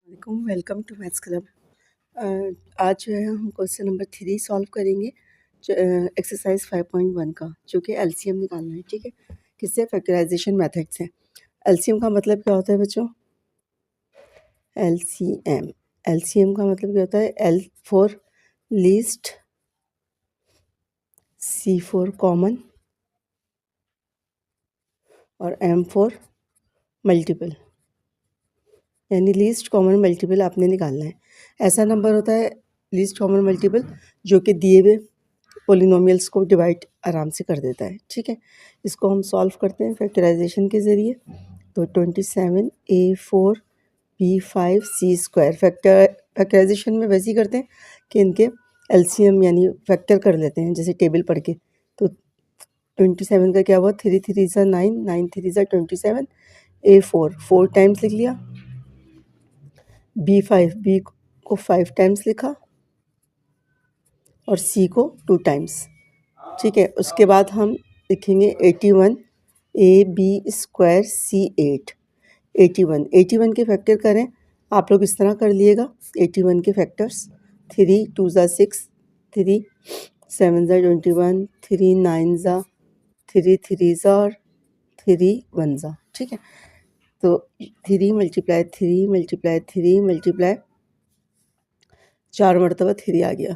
वालेकुम, welcome to maths club. आज जो है हम क्वेश्चन नंबर 3 सॉल्व करेंगे एक्सरसाइज 5.1 का, जो कि एलसीएम निकालना है। ठीक है, किससे? फैक्टराइजेशन मेथड से। एलसीएम का मतलब क्या होता है बच्चों? एलसीएम का मतलब क्या होता है? L for least, C for common और एम फॉर मल्टीपल, यानी लीस्ट कॉमन मल्टीपल आपने निकालना है। ऐसा नंबर होता है लीस्ट कॉमन मल्टीपल जो कि दिए हुए पोलिनोमियल्स को डिवाइड आराम से कर देता है। ठीक है, इसको हम सॉल्व करते हैं फैक्टराइजेशन के ज़रिए। तो 27A4B5C²। फैक्टराइजेशन में वैसे ही करते हैं कि इनके एलसीएम यानी फैक्टर कर लेते हैं, जैसे टेबल पढ़ के। तो 27 का क्या हुआ? 3 3 ज़ा 9, 9 3 ज़ा 27। A4 4 टाइम्स लिख लिया, B को 5 टाइम्स लिखा और C को 2 टाइम्स। ठीक है, उसके बाद हम लिखेंगे 81 AB² C8। 81 के फैक्टर करें आप लोग इस तरह कर लिएगा। 81 के फैक्टर्स 3 2 ज़ा 6, 3 7 ज़ा 21, 3 9 ज़ा, 3 3 ज़ा और 3 1 ज़ा। ठीक है, तो 3 मल्टीप्लाई 3 मल्टीप्लाई 3 मल्टीप्लाई 4 मरतबा 3 आ गया।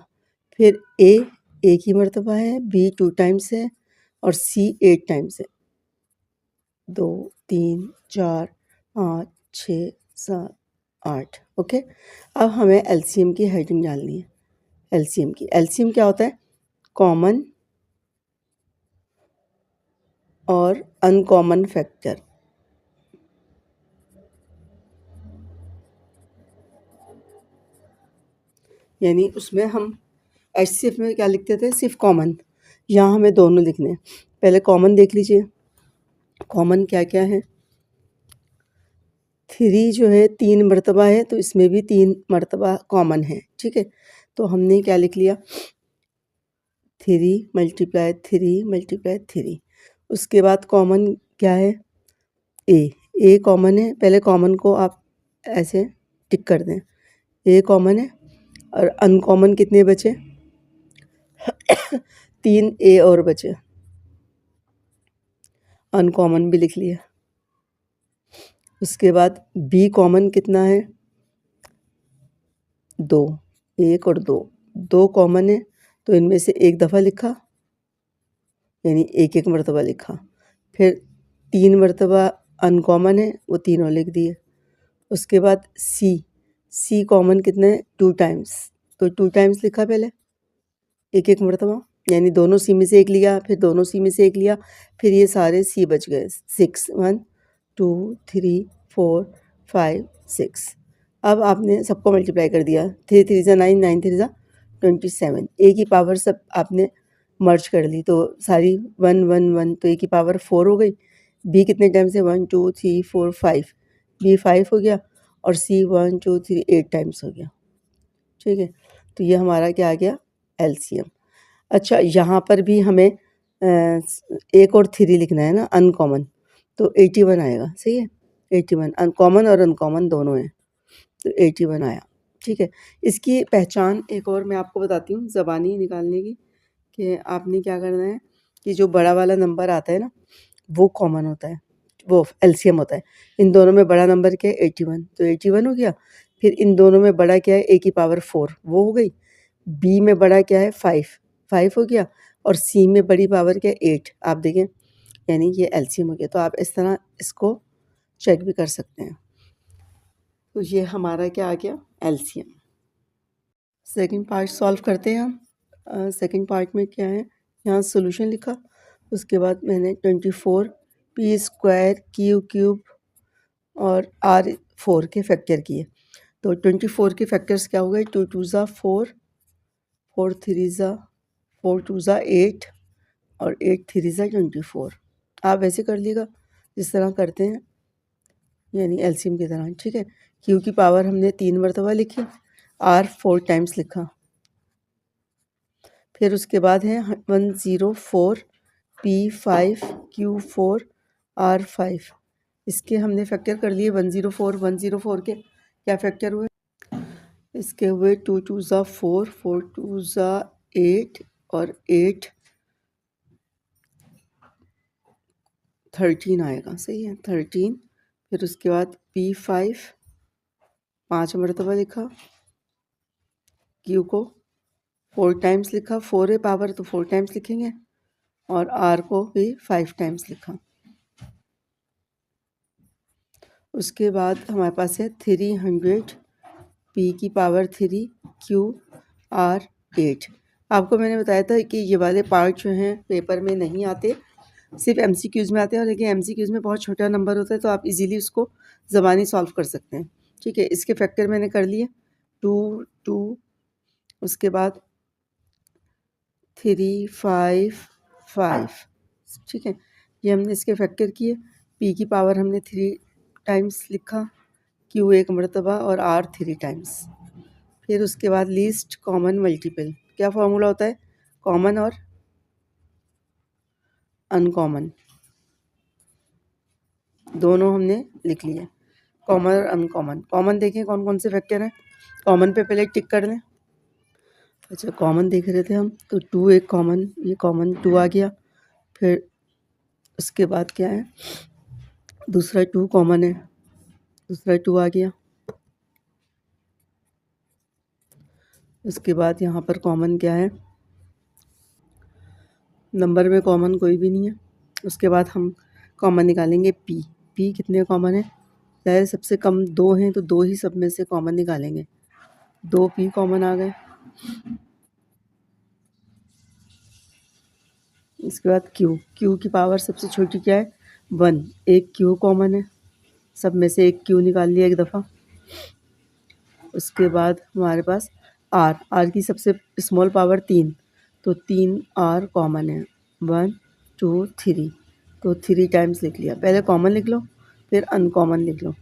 फिर ए एक ही मरतबा है, बी 2 टाइम्स है और सी 8 टाइम्स है। 2 3 4 5 6 7 8। ओके, अब हमें एलसीएम की हेडिंग डालनी है। एलसीएम क्या होता है? कॉमन और अनकॉमन फैक्टर। यानी उसमें हम एचसीएफ में क्या लिखते थे? सिर्फ कॉमन। यहाँ हमें दोनों लिखने हैं। पहले कॉमन देख लीजिए, कॉमन क्या क्या है। 3 जो है 3 मरतबा है, तो इसमें भी 3 मरतबा कॉमन है। ठीक है, तो हमने क्या लिख लिया? 3 मल्टीप्लाई 3 मल्टीप्लाई 3। उसके बाद कॉमन क्या है? ए कॉमन है। पहले कॉमन को आप ऐसे टिक कर दें, ए कॉमन है। और अनकॉमन कितने बचे? 3 ए और बचे, अनकॉमन भी लिख लिया। उसके बाद बी कॉमन कितना है? 2, 1 और 2 कॉमन है, तो इनमें से एक दफ़ा लिखा, यानी एक एक मरतबा लिखा। फिर 3 मरतबा अनकॉमन है, वो तीनों लिख दिए। उसके बाद सी कॉमन कितने हैं? 2 टाइम्स, तो 2 टाइम्स लिखा पहले, एक एक मरतबा, यानी दोनों सी में से एक लिया, फिर दोनों सी में से एक लिया, फिर ये सारे सी बच गए। 6 1 2 3 4 5 6। अब आपने सबको मल्टीप्लाई कर दिया। 3 3 ज़ा 9, 9 3 ज़ा 27। ए की पावर सब आपने मर्ज कर ली, तो सारी 1 1 1, तो ए की पावर 4 हो गई। बी कितने टाइम्स है? 1 2 3 4 5, बी 5 हो गया और सी 1 2 3 8 टाइम्स हो गया। ठीक है, तो ये हमारा क्या आ गया? एलसीएम। अच्छा, यहाँ पर भी हमें एक और 3 लिखना है ना, अनकॉमन, तो 81 आएगा। सही है, 81 अनकॉमन और अनकॉमन दोनों हैं, तो 81 आया। ठीक है, इसकी पहचान एक और मैं आपको बताती हूँ ज़बानी निकालने की, कि आपने क्या करना है कि जो बड़ा वाला नंबर आता है ना, वो कॉमन होता है, वो एलसीएम होता है। इन दोनों में बड़ा नंबर क्या है? 81, तो 81 हो गया। फिर इन दोनों में बड़ा क्या है? ए की पावर 4, वो हो गई। बी में बड़ा क्या है? 5 हो गया। और सी में बड़ी पावर क्या है? 8। आप देखें, यानी ये एलसीएम हो गया। तो आप इस तरह इसको चेक भी कर सकते हैं। तो ये हमारा क्या आ गया? एलसीएम। सेकंड पार्ट सॉल्व करते हैं हम। सेकंड पार्ट में क्या है? यहाँ सॉल्यूशन लिखा, उसके बाद मैंने 24 p² q³ और r4 के फैक्टर किए। तो 24 के फैक्टर्स क्या हो गए? 2 2 ज़ा 4, 4 3 ज़ा 4 2 ज़ा 8 और 8 3 ज़ा 24। आप वैसे कर लीजिएगा जिस तरह करते हैं, यानी एलसीएम की तरह। ठीक है, क्यू की पावर हमने 3 मरतबा लिखी, आर 4 टाइम्स लिखा। फिर उसके बाद है 104 p5 q4 r5। इसके हमने फैक्टर कर लिए 104 के, क्या फैक्टर हुए इसके? हुए 2 2 ज़ा 4, 4 2 ज़ा 8 और 8 13 आएगा। सही है, 13। फिर उसके बाद P5 5 मरतबा लिखा, Q को 4 टाइम्स लिखा, 4 है पावर तो 4 टाइम्स लिखेंगे, और R को भी 5 टाइम्स लिखा। उसके बाद हमारे पास है 300 P की पावर 3 Q R 8। आपको मैंने बताया था कि ये वाले पार्ट जो हैं पेपर में नहीं आते, सिर्फ MCQs में आते हैं, और लेकिन MCQs में बहुत छोटा नंबर होता है तो आप इजीली उसको ज़बानी सॉल्व कर सकते हैं। ठीक है, इसके फैक्टर मैंने कर लिए 2 2, उसके बाद 3 5 5। ठीक है, ये हमने इसके फैक्टर किए। P की पावर हमने 3 टाइम्स लिखा, Q 1 मरतबा और R 3 टाइम्स। फिर उसके बाद लीस्ट कॉमन मल्टीपल, क्या फॉर्मूला होता है? कॉमन और अनकॉमन दोनों हमने लिख लिए, कॉमन और अनकॉमन। कॉमन देखें कौन कौन से फैक्टर हैं, कॉमन पे पहले टिक कर लें। अच्छा, कॉमन देख रहे थे हम, तो 2 एक कॉमन, ये कॉमन 2 आ गया। फिर उसके बाद क्या है, दूसरा 2 कॉमन है, दूसरा 2 आ गया। उसके बाद यहाँ पर कॉमन क्या है, नंबर में कॉमन कोई भी नहीं है। उसके बाद हम कॉमन निकालेंगे P। P कितने कॉमन है? ज़ाहिर सबसे कम 2 हैं तो 2 ही सब में से कॉमन निकालेंगे। 2 P कॉमन आ गए। इसके बाद Q की पावर सबसे छोटी क्या है? 1। एक Q कॉमन है, सब में से एक Q निकाल लिया एक दफ़ा। उसके बाद हमारे पास R की सबसे स्मॉल पावर 3, तो 3 R कॉमन है, 1 2 3, तो 3 टाइम्स लिख लिया। पहले कॉमन लिख लो, फिर अनकॉमन लिख लो।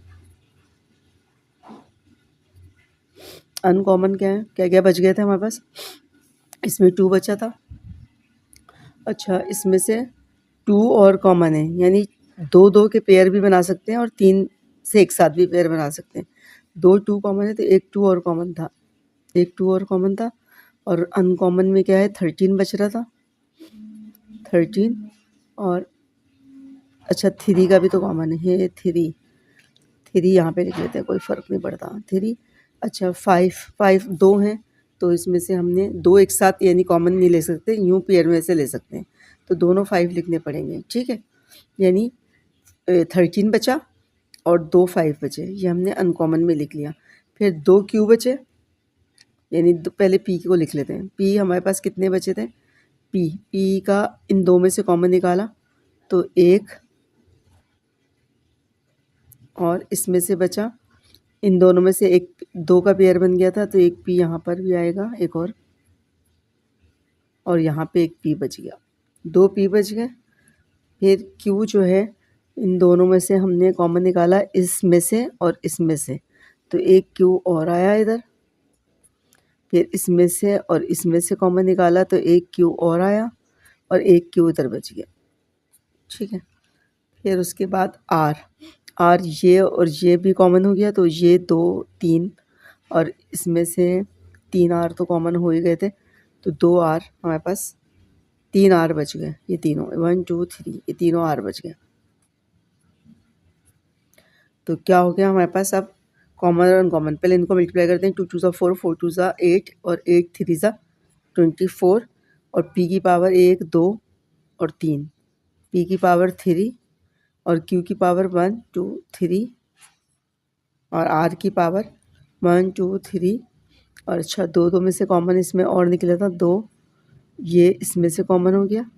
अनकॉमन क्या है, क्या क्या बच गए थे हमारे पास? इसमें 2 बचा था। अच्छा, इसमें से 2 और कॉमन है, यानी 2 2 के पेयर भी बना सकते हैं और 3 से एक साथ भी पेयर बना सकते हैं। 2 2 कॉमन है तो एक 2 और कॉमन था, एक 2 और कॉमन था। और अनकॉमन में क्या है, 13 बच रहा था, 13। और अच्छा 3 का भी तो कॉमन है, 3 यहाँ पे लिख लेते हैं, कोई फ़र्क नहीं पड़ता, 3। अच्छा 5 2 हैं, तो इसमें से हमने 2 एक साथ यानी कॉमन नहीं ले सकते, यूँ पेयर में से ले सकते हैं, तो दोनों 5 लिखने पड़ेंगे। ठीक है, यानी 13 बचा और 2 5 बचे, ये हमने अनकॉमन में लिख लिया। फिर 2 Q बचे, यानी पहले P को लिख लेते हैं। P हमारे पास कितने बचे थे? P का इन 2 में से कॉमन निकाला तो 1, और इसमें से बचा, इन दोनों में से एक 2 का पेयर बन गया था, तो एक P यहाँ पर भी आएगा, एक और यहाँ पे एक P बच गया, 2 P बच गए। फिर Q जो है, इन दोनों में से हमने कॉमन निकाला, इसमें से और इसमें से, तो एक Q और आया इधर। फिर इसमें से और इसमें से कॉमन निकाला तो एक Q और आया, और एक Q इधर बच गया। ठीक है, फिर उसके बाद R ये और ये भी कॉमन हो गया, तो ये 2 3, और इसमें से 3 R तो कॉमन हो ही गए थे, तो 2 R हमारे पास, 3 R बच गए, ये तीनों 1 2 3, ये तीनों R बच गए। तो क्या हो गया हमारे पास अब कॉमन और अनकॉमन, पहले इनको मल्टीप्लाई करते हैं। 2 2 ज़ा 4, 4 2 ज़ा 8, और 8 3 ज़ा 24, और P की पावर 1 2 और 3, P की पावर 3, और Q की पावर 1 2 3, और R की पावर 1 2 3। और अच्छा 2 2 में से कॉमन इसमें और निकला था 2, ये इसमें से कॉमन हो गया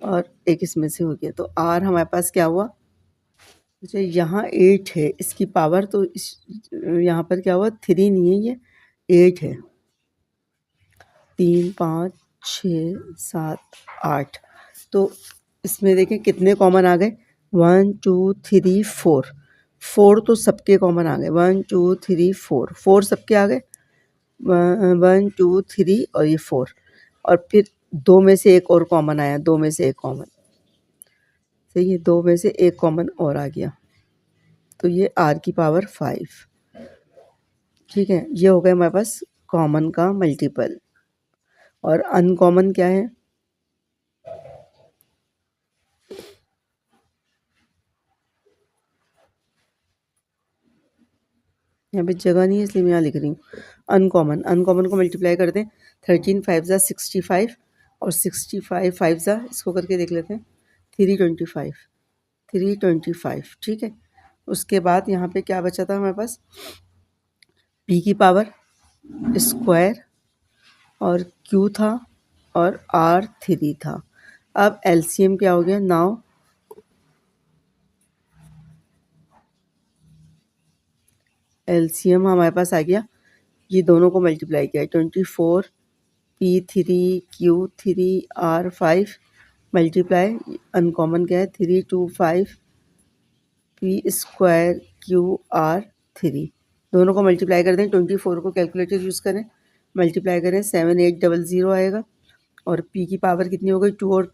और एक इसमें से हो गया, तो R हमारे पास क्या हुआ? अच्छा, यहाँ 8 है इसकी पावर, तो इस यहाँ पर क्या हुआ, 3 नहीं है, ये 8 है। 3 5 6 7 8, तो इसमें देखें कितने कॉमन आ गए, 1 2 3 4, 4 तो सबके कॉमन आ गए, 1 2 3 4, 4 सबके आ गए, 1 2 3 और ये 4, और फिर 2 में से एक और कॉमन आया, 2 में से एक कॉमन, सही है, 2 में से एक कॉमन और आ गया, तो ये R की पावर 5। ठीक है, ये हो गया हमारे पास कॉमन का मल्टीपल। और अनकॉमन क्या है? यहाँ पे जगह नहीं है इसलिए मैं यहाँ लिख रही हूँ अनकॉमन को मल्टीप्लाई कर दें। 13 5 ज़ा 65 और 65 5 ज़ा इसको करके देख लेते हैं 325 ठीक है। उसके बाद यहाँ पे क्या बचा था हमारे पास? p की पावर स्क्वायर और q था और r3 था। अब एलसीएम क्या हो गया? नाउ एलसीएम हमारे पास आ गया, ये दोनों को मल्टीप्लाई किया 24 p3 q3 r5 multiply uncommon क्या है 325 p स्क्वायर QR3 दोनों को मल्टीप्लाई कर दें। 24 को कैलकुलेटर यूज़ करें, मल्टीप्लाई करें 7800 आएगा। और p की पावर कितनी हो गई? 2 और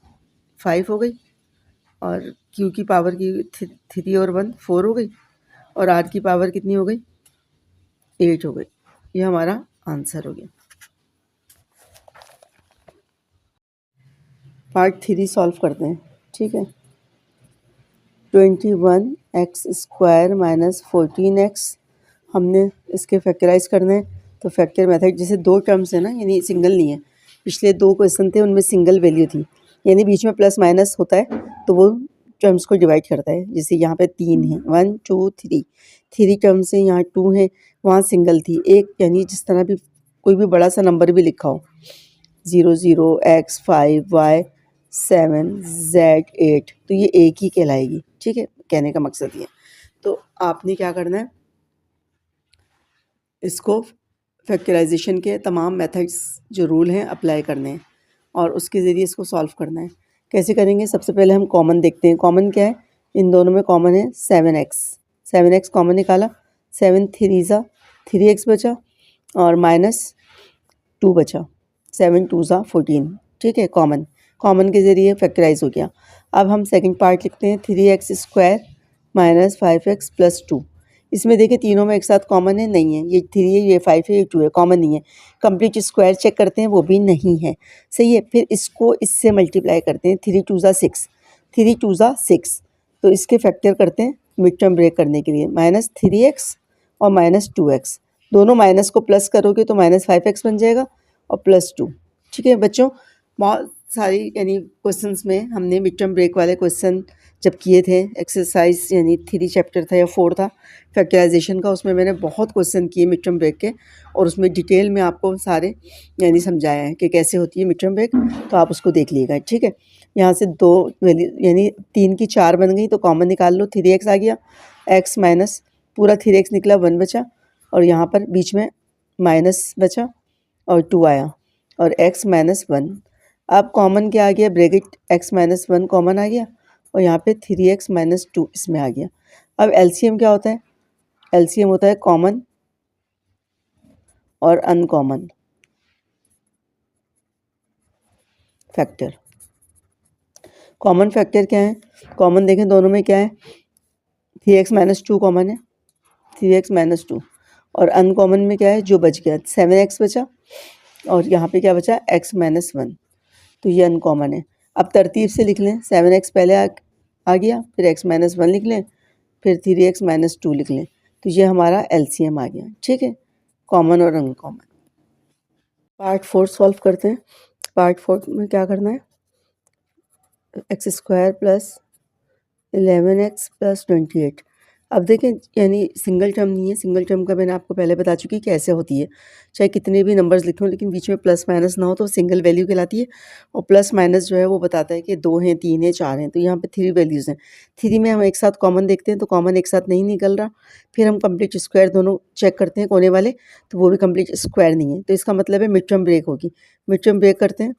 5 हो गई। और q की पावर की 3 और 1 4 हो गई। और r की पावर कितनी हो गई? 8 हो गई। ये हमारा आंसर हो गया। पार्ट 3 सॉल्व करते हैं, ठीक है। 21x² माइनस 14x हमने इसके फैक्टराइज करने हैं। तो फैक्टर मेथड, जैसे दो टर्म्स है ना, यानी सिंगल नहीं है। पिछले दो क्वेश्चन थे उनमें सिंगल वैल्यू थी, यानी बीच में प्लस माइनस होता है तो वो टर्म्स को डिवाइड करता है। जैसे यहाँ पे 3 है 1 2 3, 3 टर्म्स हैं, यहाँ 2 है, वहाँ सिंगल थी एक। यानी जिस तरह भी कोई भी बड़ा सा नंबर भी लिखा हो 0 0 x 5 y 7 z 8 तो ये एक ही कहलाएगी, ठीक है। कहने का मकसद ये। तो आपने क्या करना है, इसको फैक्टराइजेशन के तमाम मेथड्स जो रूल हैं अप्लाई करने हैं और उसके ज़रिए इसको सॉल्व करना है। कैसे करेंगे? सबसे पहले हम कॉमन देखते हैं। कॉमन क्या है? इन दोनों में कॉमन है 7x कॉमन निकाला। 7 3 ज़ा 3x बचा और माइनस 2 बचा। 7 2 ज़ा 14, ठीक है। कॉमन के ज़रिए फैक्टराइज हो गया। अब हम सेकंड पार्ट लिखते हैं 3x² माइनस 5x प्लस 2। इसमें देखिए तीनों में एक साथ कॉमन है, नहीं है। ये 3 है, ये 5 है, ये 2 है, कॉमन नहीं है। कंप्लीट स्क्वायर चेक करते हैं, वो भी नहीं है, सही है। फिर इसको इससे मल्टीप्लाई करते हैं 3 2 ज़ा 6, 3 2 ज़ा 6। तो इसके फैक्टर करते हैं मिड टर्म ब्रेक करने के लिए। माइनस 3x और माइनस 2x, दोनों माइनस को प्लस करोगे तो माइनस 5x बन जाएगा और प्लस 2, ठीक है। बच्चों बहुत सारी यानी क्वेश्चंस में हमने मिड टर्म ब्रेक वाले क्वेश्चन जब किए थे, एक्सरसाइज यानी 3 चैप्टर था या 4 था फैक्टराइजेशन का, उसमें मैंने बहुत क्वेश्चन किए मिड टर्म ब्रेक के और उसमें डिटेल में आपको सारे यानी समझाया है कि कैसे होती है मिड टर्म ब्रेक। तो आप उसको देख लीजिएगा, ठीक है। यहाँ से दो वैल्यू यानी 3 की 4 बन गई तो कॉमन निकाल लो, 3x आ गया। x माइनस पूरा 3x निकला, 1 बचा और यहाँ पर बीच में माइनस बचा और 2 आया और x माइनस 1। अब कॉमन क्या आ गया? ब्रैकेट x माइनस 1 कॉमन आ गया और यहाँ पे 3x माइनस 2 इसमें आ गया। अब एलसीएम क्या होता है? एलसीएम होता है कॉमन और अनकॉमन फैक्टर। कॉमन फैक्टर क्या है? कॉमन देखें दोनों में क्या है? 3x माइनस 2 कॉमन है, 3x माइनस 2। और अनकॉमन में क्या है? जो बच गया 7x बचा और यहाँ पे क्या बचा? x minus 1। तो ये अनकॉमन है। अब तरतीब से लिख लें, 7x पहले आ गया, फिर x माइनस 1 लिख लें, फिर 3x माइनस 2 लिख लें। तो ये हमारा एलसीएम आ गया, ठीक है। कॉमन और अनकॉमन। पार्ट 4 सॉल्व करते हैं। पार्ट 4 में क्या करना है? x² plus 11x plus 28। अब देखें यानी सिंगल टर्म नहीं है, सिंगल टर्म का मैंने आपको पहले बता चुकी कैसे होती है। चाहे कितने भी नंबर्स लिखे हों लेकिन बीच में प्लस माइनस ना हो तो सिंगल वैल्यू कहलाती है। और प्लस माइनस जो है वो बताता है कि 2 हैं, 3 हैं, 4 हैं। तो यहाँ पे 3 वैल्यूज़ हैं। 3 में हम एक साथ कॉमन देखते हैं तो कॉमन एक साथ नहीं निकल रहा। फिर हम कंप्लीट स्क्वायर दोनों चेक करते हैं कोने वाले, तो वो भी कंप्लीट स्क्वायर नहीं है। तो इसका मतलब है मिड टर्म ब्रेक होगी। मिड टर्म ब्रेक करते हैं,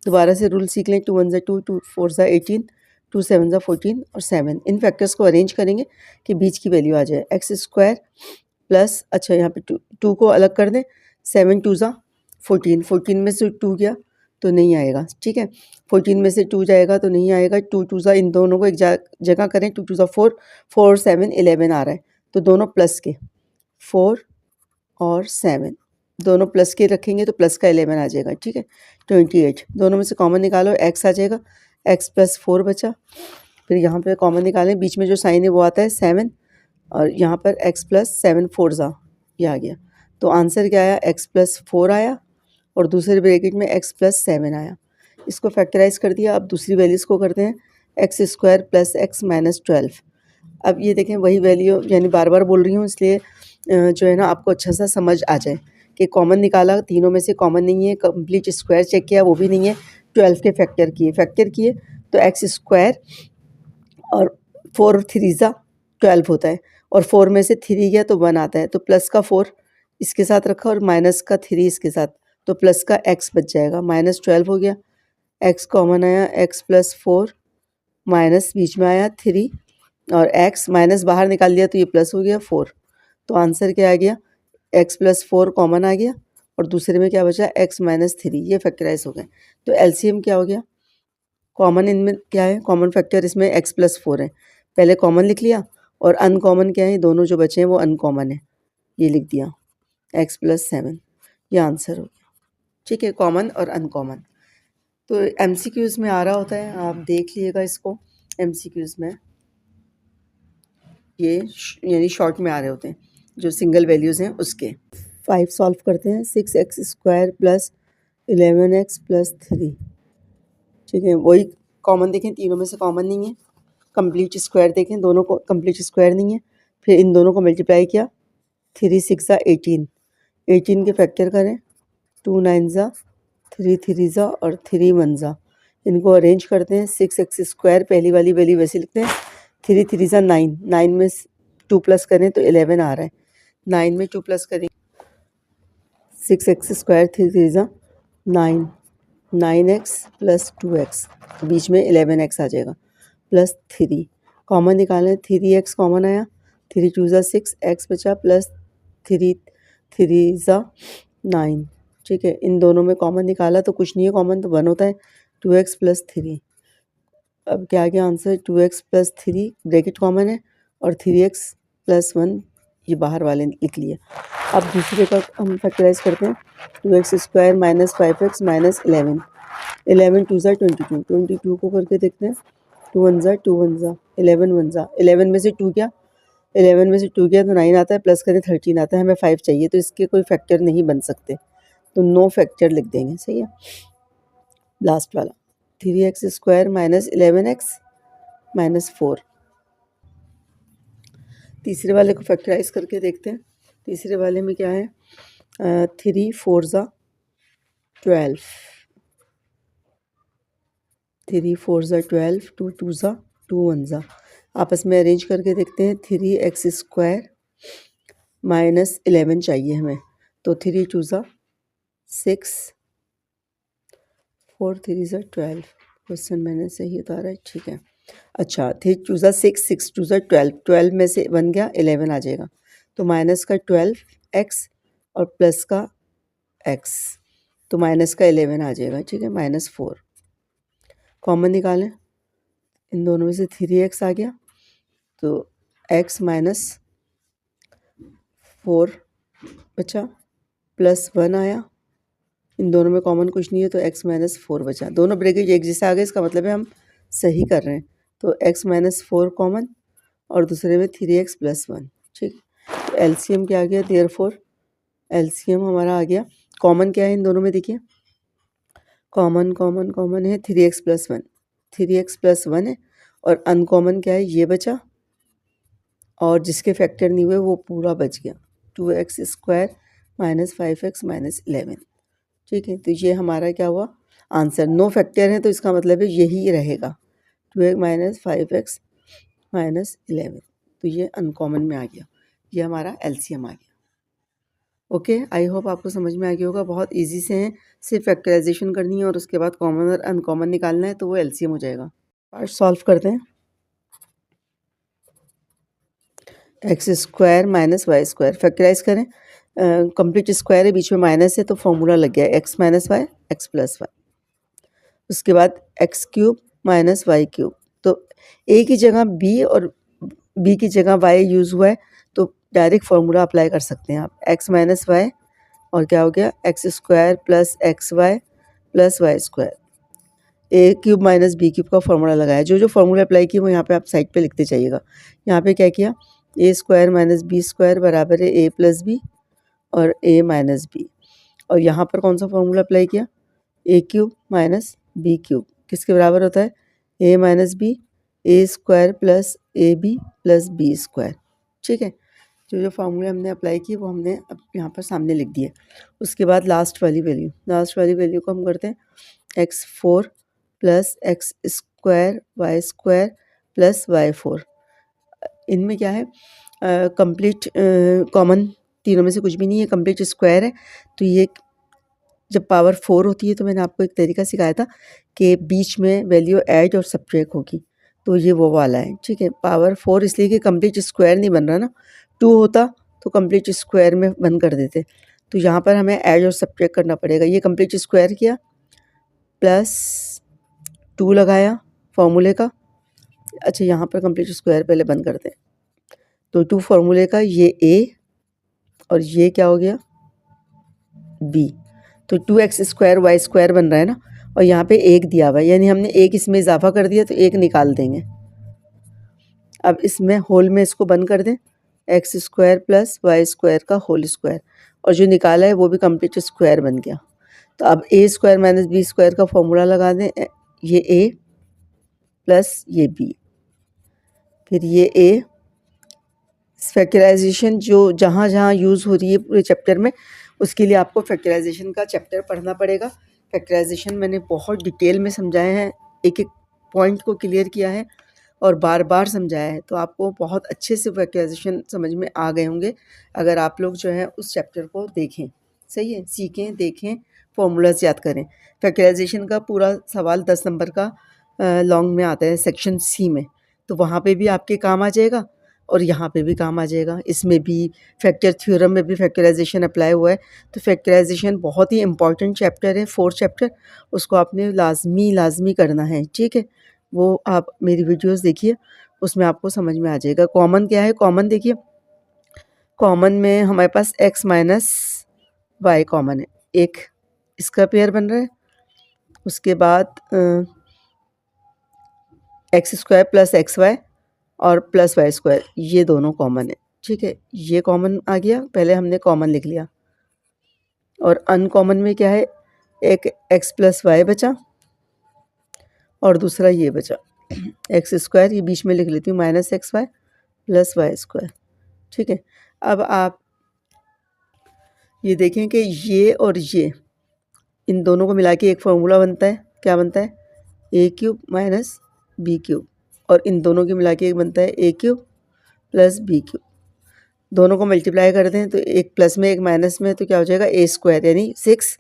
दोबारा से रूल सीख लें। 2 1 ज़ा 2, 2 4 ज़ा 18, 2 7 ज़ा 14 और 7। इन फैक्टर्स को अरेंज करेंगे कि बीच की वैल्यू आ जाए। x² प्लस, अच्छा यहाँ पे 2 को अलग कर दें, 7 2 ज़ा 14, 14 में से 2 गया तो नहीं आएगा, ठीक है। 14 में से 2 जाएगा तो नहीं आएगा। 2 2 ज़ा, इन दोनों को एक जगह करें, 2 2 ज़ा 4, 4 और 7 11 आ रहा है तो दोनों प्लस के 4 और 7, दोनों प्लस के रखेंगे तो प्लस का 11 आ जाएगा, ठीक है। 28, दोनों में से कॉमन निकालो, x आ जाएगा, x प्लस 4 बचा। फिर यहाँ पे कॉमन निकालें, बीच में जो साइन है वो आता है 7, और यहाँ पर x प्लस 7 4 ज़ा, ये आ गया। तो आंसर क्या आया, x प्लस 4 आया और दूसरे ब्रैकेट में x प्लस 7 आया। इसको फैक्टराइज कर दिया। अब दूसरी वैल्यूज़ को करते हैं, x square plus x minus 12। अब ये देखें वही वैल्यू, यानी बार बार बोल रही हूँ इसलिए जो है ना आपको अच्छा सा समझ आ जाए कि कॉमन निकाला, तीनों में से कॉमन नहीं है, कंप्लीट स्क्वायर चेक किया, वो भी नहीं है, 12 के फैक्टर किए तो एक्स स्क्वायर और 4 3 ज़ा 12 होता है, और 4 में से 3 गया तो 1 आता है, तो प्लस का 4 इसके साथ रखा और माइनस का 3 इसके साथ, तो प्लस का x बच जाएगा, माइनस 12 हो गया, x कॉमन आया, x प्लस 4 माइनस बीच में आया 3 और x माइनस बाहर निकाल दिया तो ये प्लस हो गया 4। तो आंसर क्या आ गया, x प्लस 4 कॉमन आ गया और दूसरे में क्या बचा, x माइनस 3, ये फैक्टराइज हो गए। तो एलसीएम क्या हो गया, कॉमन इनमें क्या है, कॉमन फैक्टर इसमें x प्लस 4 है, पहले कॉमन लिख लिया, और अनकॉमन क्या है, दोनों जो बचे हैं वो अनकॉमन है, ये लिख दिया x प्लस 7, ये आंसर हो गया, ठीक है, कॉमन और अनकॉमन। तो एमसीक्यूज़ में आ रहा होता है, आप देख लीजिएगा इसको, एमसीक्यूज़ में ये यानी शॉर्ट में आ रहे होते हैं, जो सिंगल वैल्यूज़ हैं उसके। 5 सॉल्व करते हैं, 6x square plus 11x plus 3, ठीक है, वही कॉमन देखें, तीनों में से कॉमन नहीं है, कंप्लीट स्क्वायर देखें, दोनों को कंप्लीट स्क्वायर नहीं है, फिर इन दोनों को मल्टीप्लाई किया, 3 6 ज़ा 18, 18 के फैक्टर करें, 2 9 ज़ा 3 3 ज़ा और 3 1 ज़ा, इनको अरेंज करते हैं, 6x स्क्वायर पहली वाली वैल्यू वैसे लिखते हैं, 3 3 ज़ा 9, 9 में 2 प्लस करें तो 11 आ रहा है, 9 में 2 प्लस करें, 6x स्क्वायर 3 3 ज़ा 9, 9x प्लस 2x, बीच में 11x आ जाएगा, प्लस 3, कॉमन निकालें, 3x कॉमन आया, 3 2 ज़ा 6, x बचा प्लस 3 3 ज़ा 9, ठीक है, इन दोनों में कॉमन निकाला तो कुछ नहीं है कॉमन, तो 1 होता है, 2x प्लस 3। अब क्या आ गया answer, 2x plus 3 bracket common है और 3x प्लस 1 ये बाहर वाले लिख लिए। अब दूसरे का हम फैक्टराइज करते हैं, 2x square minus 5x minus 11, 11 2 ज़ा 22, 22 को करके देखते हैं, 2 1 ज़ा 2 1 ज़ा 11 1 ज़ा, 11 में से 2 क्या, 11 में से 2 गया तो 9 आता है, प्लस करें 13 आता है, हमें 5 चाहिए, तो इसके कोई फैक्टर नहीं बन सकते, तो नो फैक्टर लिख देंगे, सही है। लास्ट वाला 3x square minus 11x minus 4, तीसरे वाले को फैक्टराइज करके देखते हैं, तीसरे वाले में क्या है, 3 4 ज़ा 12, 3 4 ज़ा 12, 2 2 ज़ा 2 1 ज़ा, आपस में अरेंज करके देखते हैं, 3x स्क्वायर माइनस 11 चाहिए हमें, तो 3 2 ज़ा 6, 4 3 ज़ा 12, क्वेश्चन मैंने सही उतारा है, ठीक है। अच्छा, 3 2 ज़ा 6, 6 2 ज़ा 12, 12 में से 1 गया 11 आ जाएगा, तो माइनस का 12x और प्लस का x, तो माइनस का 11 आ जाएगा, ठीक है, माइनस 4, कॉमन निकालें, इन दोनों में से 3x आ गया, तो x माइनस 4 बचा, प्लस 1 आया, इन दोनों में कॉमन कुछ नहीं है तो x माइनस 4 बचा, दोनों ब्रैकेट एक जैसे आ गए, इसका मतलब है हम सही कर रहे हैं, तो x माइनस 4 कॉमन और दूसरे में 3x प्लस 1, ठीक, तो एलसीएम क्या आ गया, देयरफॉर एलसीएम हमारा आ गया, कॉमन क्या है इन दोनों में देखिए, कॉमन कॉमन कॉमन है 3x प्लस 1, 3x प्लस 1 है, और अनकॉमन क्या है, ये बचा, और जिसके फैक्टर नहीं हुए वो पूरा बच गया, 2x square minus 5x minus 11, ठीक है, तो ये हमारा क्या हुआ आंसर, नो फैक्टर है तो इसका मतलब है यही रहेगा, 2x माइनस 5x माइनस 11, तो ये अनकॉमन में आ गया, ये हमारा एलसीएम आ गया। ओके, आई होप आपको समझ में आ गया होगा, बहुत इजी से हैं, सिर्फ फैक्टराइजेशन करनी है और उसके बाद कॉमन और अनकॉमन निकालना है, तो वो एलसीएम हो जाएगा। पार्ट सॉल्व करते हैं, x square minus y square, factorise करें, कंप्लीट स्क्वायर है, बीच में माइनस है, तो फॉर्मूला लग गया x minus y x plus y, उसके बाद x cube minus y cube, तो ए की जगह बी और बी की जगह वाई यूज़ हुआ है, तो डायरेक्ट फार्मूला अप्लाई कर सकते हैं आप। एक्स माइनस वाई और क्या हो गया x square plus x y plus y square, A cube minus B cube का फार्मूला लगाया। जो जो फार्मूला अप्लाई किया वो यहाँ पे आप साइड पे लिखते जाइएगा। यहाँ पे क्या किया, ए स्क्वायर माइनस बी स्क्वायर बराबर है ए प्लस बी और ए माइनस बी। और यहाँ पर कौन सा फार्मूला अप्लाई किया, A cube minus B cube किसके बराबर होता है, A minus B, A square plus A B plus B square. ठीक है, जो जो फार्मूले हमने अप्लाई किए वो हमने अब यहाँ पर सामने लिख दिए। उसके बाद लास्ट वाली वैल्यू को हम करते हैं x4 plus x square plus y4। इनमें क्या है, कंप्लीट कॉमन तीनों में से कुछ भी नहीं है, कंप्लीट स्क्वायर है। तो ये जब पावर 4 होती है तो मैंने आपको एक तरीका सिखाया था कि बीच में वैल्यू ऐड और सब्ट्रैक्ट होगी, तो ये वो वाला है। ठीक है, पावर 4 इसलिए कि कंप्लीट स्क्वायर नहीं बन रहा ना, 2 होता तो कंप्लीट स्क्वायर में बन कर देते, तो यहाँ पर हमें ऐड और सब्ट्रैक्ट करना पड़ेगा। ये कंप्लीट स्क्वायर किया प्लस 2 लगाया फॉर्मूले का। अच्छा, यहाँ पर कंप्लीट स्क्वायर पहले बंद करते हैं, तो 2 फार्मूले का ये a और ये क्या हो गया b, तो 2x स्क्वायर वाई स्क्वायर बन रहा है ना, और यहाँ पे 1 दिया हुआ है, यानी हमने 1 इसमें इजाफा कर दिया तो 1 निकाल देंगे। अब इसमें होल में इसको बंद कर दें, x square plus y square का होल स्क्वायर, और जो निकाला है वो भी कंप्लीट स्क्वायर बन गया। तो अब ए स्क्वायर माइनस बी स्क्वायर का फॉर्मूला लगा दें, ये a प्लस ये b, फिर ये a। फैक्टराइजेशन जो जहाँ जहाँ यूज़ हो रही है पूरे चैप्टर में, उसके लिए आपको फैक्टराइजेशन का चैप्टर पढ़ना पड़ेगा। फैक्टराइजेशन मैंने बहुत डिटेल में समझाए हैं, एक एक पॉइंट को क्लियर किया है और बार बार समझाया है, तो आपको बहुत अच्छे से फैक्टराइजेशन समझ में आ गए होंगे अगर आप लोग जो है उस चैप्टर को देखें। सही है, सीखें, देखें, फॉर्मूलाज याद करें। फैक्टराइजेशन का पूरा सवाल 10 नंबर का लॉन्ग में आता है सेक्शन सी में, तो वहाँ पे भी आपके काम आ जाएगा और यहाँ पे भी काम आ जाएगा। इसमें भी फैक्टर थ्योरम में भी फैक्टराइजेशन अप्लाई हुआ है, तो फैक्टराइजेशन बहुत ही इंपॉर्टेंट चैप्टर है, 4th चैप्टर, उसको आपने लाजमी करना है। ठीक है, वो आप मेरी वीडियोस देखिए, उसमें आपको समझ में आ जाएगा। कॉमन क्या है, कॉमन देखिए, कॉमन में हमारे पास x माइनस वाई कॉमन है, एक इसका पेयर बन रहा है। उसके बाद x square plus x y और प्लस वाई स्क्वायर, ये दोनों कॉमन है। ठीक है, ये कॉमन आ गया, पहले हमने कॉमन लिख लिया। और अनकॉमन में क्या है, एक एक्स प्लस वाई बचा और दूसरा ये बचा एक्स स्क्वायर, ये बीच में लिख लेती हूँ minus x y plus y square. ठीक है, अब आप ये देखें कि ये और ये इन दोनों को मिला के एक फार्मूला बनता है, क्या बनता है, ए क्यूब माइनस बी क्यूब, और इन दोनों के मिला के एक बनता है ए क्यूब प्लस बी क्यूब। दोनों को मल्टीप्लाई कर दें तो एक प्लस में एक माइनस में, तो क्या हो जाएगा ए स्क्वायर, यानी 6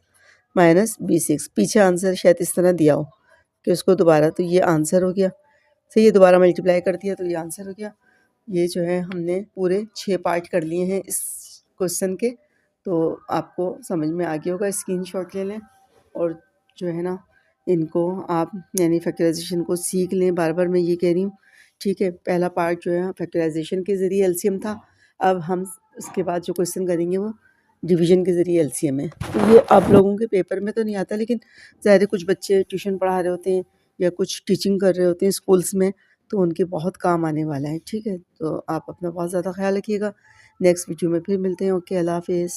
माइनस बी 6। पीछे आंसर शायद इस तरह दिया हो कि उसको दोबारा, तो ये आंसर हो गया। सही, ये दोबारा मल्टीप्लाई कर दिया तो ये आंसर हो गया। ये जो है हमने पूरे 6 पार्ट कर लिए हैं इस क्वेश्चन के, तो आपको समझ में आ गया होगा। स्क्रीनशॉट ले लें और जो है ना इनको आप यानी फैक्टराइजेशन को सीख लें, बार बार मैं ये कह रही हूँ। ठीक है, पहला पार्ट जो है फैक्टराइजेशन के ज़रिए एलसीएम था, अब हम उसके बाद जो क्वेश्चन करेंगे वो डिवीजन के ज़रिए एलसीएम है। तो ये आप लोगों के पेपर में तो नहीं आता, लेकिन ज़ाहिर है कुछ बच्चे ट्यूशन पढ़ा रहे होते हैं या कुछ टीचिंग कर रहे होते हैं स्कूल्स में, तो उनके बहुत काम आने वाला है। ठीक है, तो आप अपना बहुत ज़्यादा ख्याल रखिएगा। नेक्स्ट वीडियो में फिर मिलते हैं। ओके, अल्लाह हाफिज़।